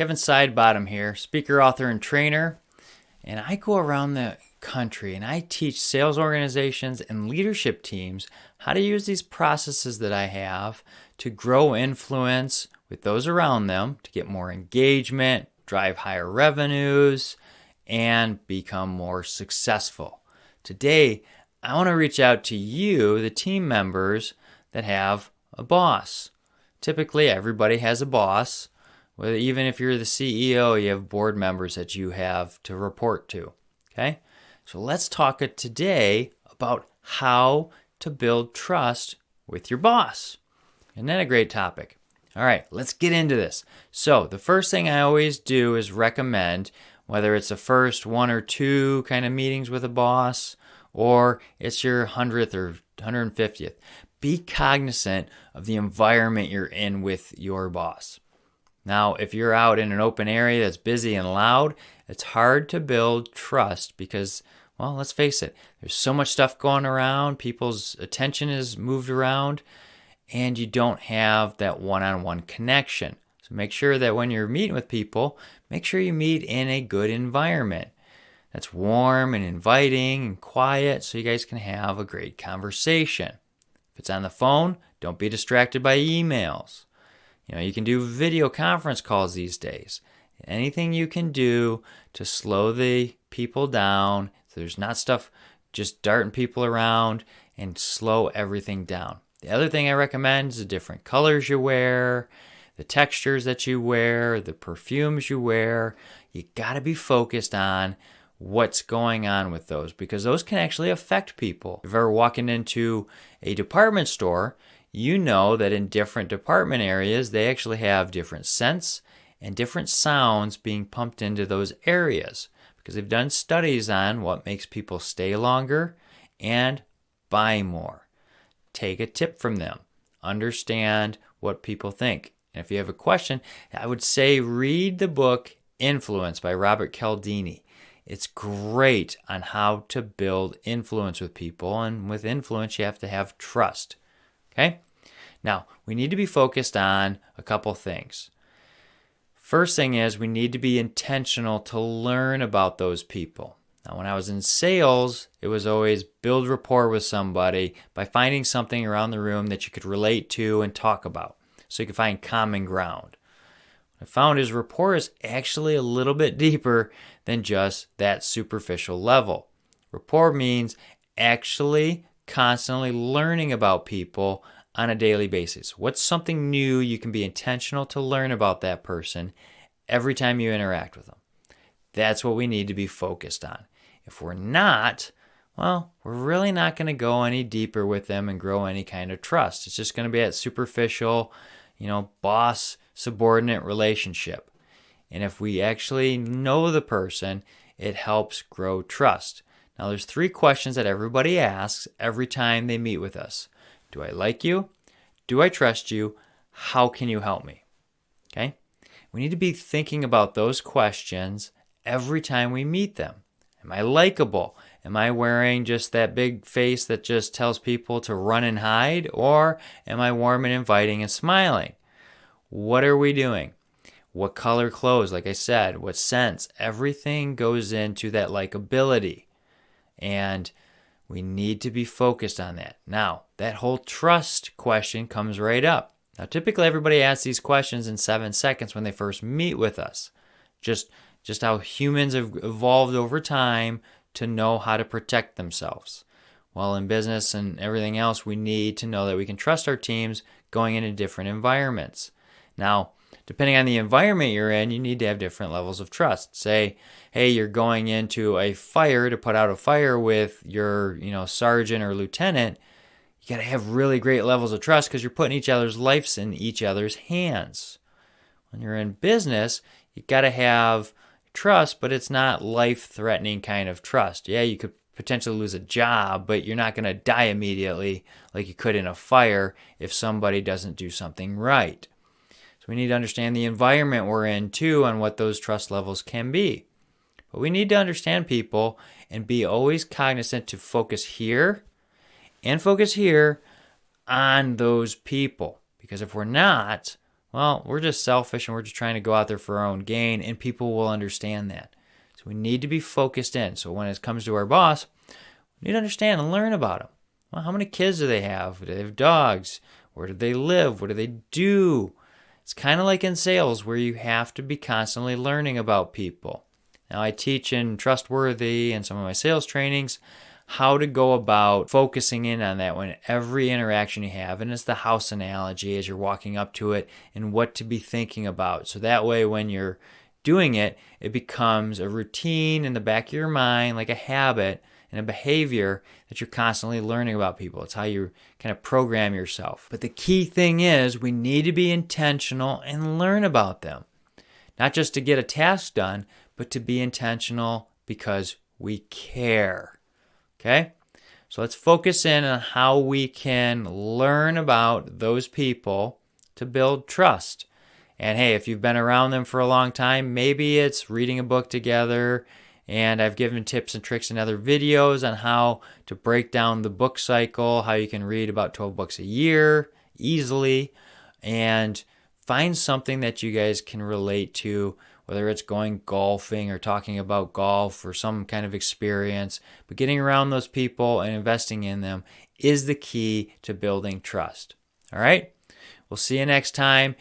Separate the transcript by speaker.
Speaker 1: Kevin Sidebottom here, speaker, author, and trainer. And I go around the country and I teach sales organizations and leadership teams how to use these processes that I have to grow influence with those around them, to get more engagement, drive higher revenues, and become more successful. Today, I want to reach out to you, the team members that have a boss. Typically, everybody has a boss. Even if you're the CEO, you have board members that you have to report to. Okay? So let's talk today about how to build trust with your boss. Isn't that a great topic? All right, let's get into this. So the first thing I always do is recommend, whether it's the first one or two kind of meetings with a boss, or it's your 100th or 150th, be cognizant of the environment you're in with your boss. Now, if you're out in an open area that's busy and loud, it's hard to build trust because, well, let's face it, there's so much stuff going around, people's attention is moved around, and you don't have that one-on-one connection. So make sure that when you're meeting with people, make sure you meet in a good environment that's warm and inviting and quiet so you guys can have a great conversation. If it's on the phone, don't be distracted by emails. You can do video conference calls these days. Anything you can do to slow the people down so there's not stuff just darting people around, and slow everything down. The other thing I recommend is the different colors you wear, the textures that you wear, the perfumes you wear. You got to be focused on what's going on with those because those can actually affect people. If you're ever walking into a department store, you know that in different department areas, they actually have different scents and different sounds being pumped into those areas because they've done studies on what makes people stay longer and buy more. Take a tip from them. Understand what people think. And if you have a question, I would say read the book Influence by Robert Cialdini. It's great on how to build influence with people, and with influence, you have to have trust. Okay? Now, we need to be focused on a couple things. First thing is we need to be intentional to learn about those people. Now, when I was in sales, it was always build rapport with somebody by finding something around the room that you could relate to and talk about so you could find common ground. What I found is rapport is actually a little bit deeper than just that superficial level. Rapport means actually constantly learning about people on a daily basis. What's something new you can be intentional to learn about that person every time you interact with them? That's what we need to be focused on. If we're not, well, we're really not going to go any deeper with them and grow any kind of trust. It's just going to be that superficial, boss-subordinate relationship. And if we actually know the person, it helps grow trust. Now, there's 3 questions that everybody asks every time they meet with us. Do I like you? Do I trust you? How can you help me? Okay? We need to be thinking about those questions every time we meet them. Am I likable? Am I wearing just that big face that just tells people to run and hide? Or am I warm and inviting and smiling? What are we doing? What color clothes? Like I said, what scents? Everything goes into that likability. And we need to be focused on that. Now, that whole trust question comes right up. Now, typically everybody asks these questions in 7 seconds when they first meet with us. Just how humans have evolved over time to know how to protect themselves. Well, in business and everything else, we need to know that we can trust our teams going into different environments. Now, depending on the environment you're in, you need to have different levels of trust. Say, hey, you're going into a fire to put out a fire with your, sergeant or lieutenant. You got to have really great levels of trust because you're putting each other's lives in each other's hands. When you're in business, you got to have trust, but it's not life-threatening kind of trust. Yeah, you could potentially lose a job, but you're not going to die immediately like you could in a fire if somebody doesn't do something right. We need to understand the environment we're in too and what those trust levels can be. But we need to understand people and be always cognizant to focus here and focus here on those people. Because if we're not, Well, we're just selfish and we're just trying to go out there for our own gain, and people will understand that. So we need to be focused in. So when it comes to our boss, we need to understand and learn about them. Well, how many kids do they have? Do they have dogs? Where do they live? What do they do? It's kind of like in sales where you have to be constantly learning about people. Now, I teach in Trustworthy and some of my sales trainings how to go about focusing in on that when every interaction you have, and it's the house analogy as you're walking up to it and what to be thinking about. So that way when you're doing it, it becomes a routine in the back of your mind, like a habit and a behavior that you're constantly learning about people. It's how you kind of program yourself. But the key thing is we need to be intentional and learn about them. Not just to get a task done, but to be intentional because we care. Okay? So let's focus in on how we can learn about those people to build trust. And hey, if you've been around them for a long time, maybe it's reading a book together. And I've given tips and tricks in other videos on how to break down the book cycle, how you can read about 12 books a year easily, and find something that you guys can relate to, whether it's going golfing or talking about golf or some kind of experience. But getting around those people and investing in them is the key to building trust. All right? We'll see you next time.